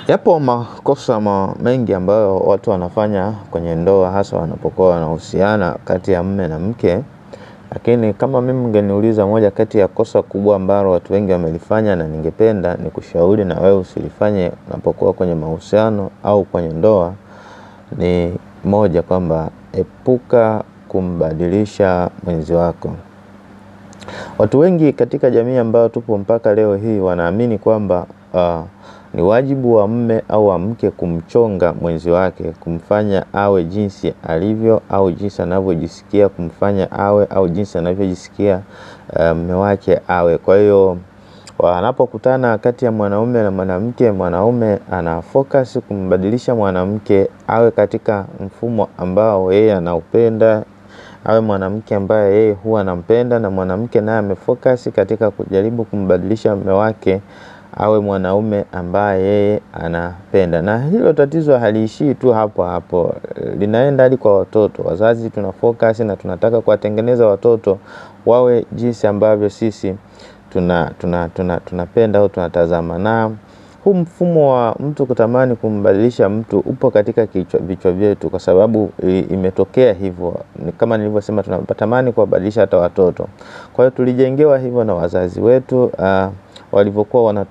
Yapo makosa mengi ambayo watu wanafanya kwenye ndoa, hasa wanapokuwa wanahusiana kati ya mume na mke. Lakini kama mimi ungeniuliza moja kati ya kosa kubwa ambalo watu wengi wamelifanya, na ningependa ni kushauri na wewe usilifanye unapokuwa kwenye mahusiano au kwenye ndoa, ni moja, kwamba epuka kumbadilisha mwenzi wako. Watu wengi katika jamii ambao tupo mpaka leo hii wanaamini kwamba ni wajibu wa mume au wa mke kumchonga mwenzi wake, kumfanya awe jinsi alivyo au jinsi anavyojisikia kumfanya awe, au jinsi anavyojisikia mume wake awe. Kwa hiyo wanapokutana kati ya mwanaume na mwanamke, mwanaume ana focus kumbadilisha mwanamke awe katika mfumo ambao yeye anaupenda, awe mwanamke ambaye yeye huwa anampenda, na mwanamke naye amefocus katika kujaribu kumbadilisha mume wake awe mwanaume ambaye yeye anapenda. Na hilo tatizo haliishii tu hapo, linaenda hadi kwa watoto. Wazazi tunafocus na tunataka kuwatengeneza watoto wawe jinsi ambavyo sisi tunapenda au tunatazama. Na huu mfumo wa mtu kutamani kumbadilisha mtu upo katika vichwa vyetu, kwa sababu imetokea hivyo. Kama nilivyosema, tunatamani kuwabadilisha hata watoto. Kwa hiyo tulijengewa hivyo na wazazi wetu, walivyokuwa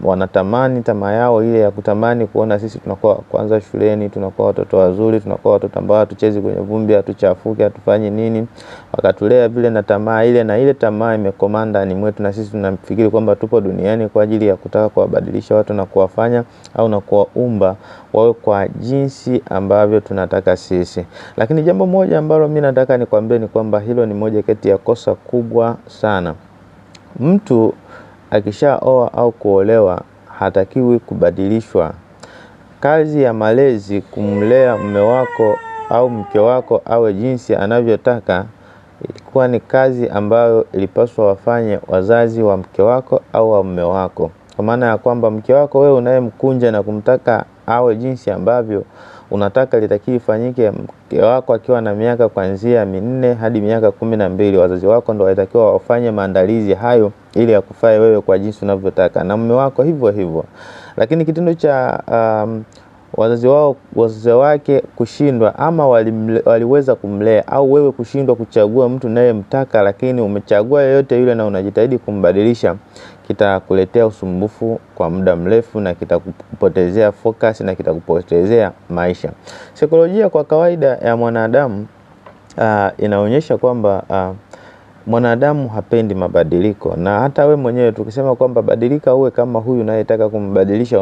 wanatamani, tamaa yao ile ya kutamani kuona sisi tunakuwa kwanza shuleni, tunakuwa watoto wazuri, tunakuwa watoto ambao hatuchezi kwenye vumbi, hatuchafuki, hatufanyi nini. Wakatulea vile na tamaa ile, na ile tamaa imekomanda ni mwetu, na sisi tunafikiri kwamba tupo duniani kwa ajili ya kutaka kuwabadilisha watu na kuwafanya au na kuwaumba wawe kwa jinsi ambavyo tunataka sisi. Lakini jambo moja ambalo mimi nataka nikwambie ni kwamba hilo ni moja kati ya kosa kubwa sana. Mtu akishaoa au kuolewa hatakiwi kubadilishwa. Kazi ya malezi kumlea mume wako au mke wako awe jinsi anavyotaka, ilikuwa ni kazi ambayo ilipaswa wafanye wazazi wa mke wako au wa mume wako. Kwa maana ya kwamba mke wako wewe unayemkunja na kumtaka awe jinsi ambavyo unataka litakiwa ifanyike, mke wako akiwa na miaka kuanzia 4 hadi miaka 12, wazazi wako ndio walitakiwa wafanye maandalizi hayo ili akufae wewe kwa jinsi unavyotaka, na mume wako hivyo hivyo. Lakini kitendo cha wazazi wake kushindwa, ama waliweza kumlea, au wewe kushindwa kuchagua mtu unayemtaka, lakini umechagua yeyote yule na unajitahidi kumbadilisha, kitakuletea usumbufu kwa muda mrefu, na kitakupotezea focus, na kitakupotezea maisha. Saikolojia kwa kawaida ya mwanadamu inaonyesha kwamba mwanadamu hapendi mabadiliko. Na hata we mwenyewe tukisema kwamba badilika uwe kama huyu unayetaka kumbadilisha,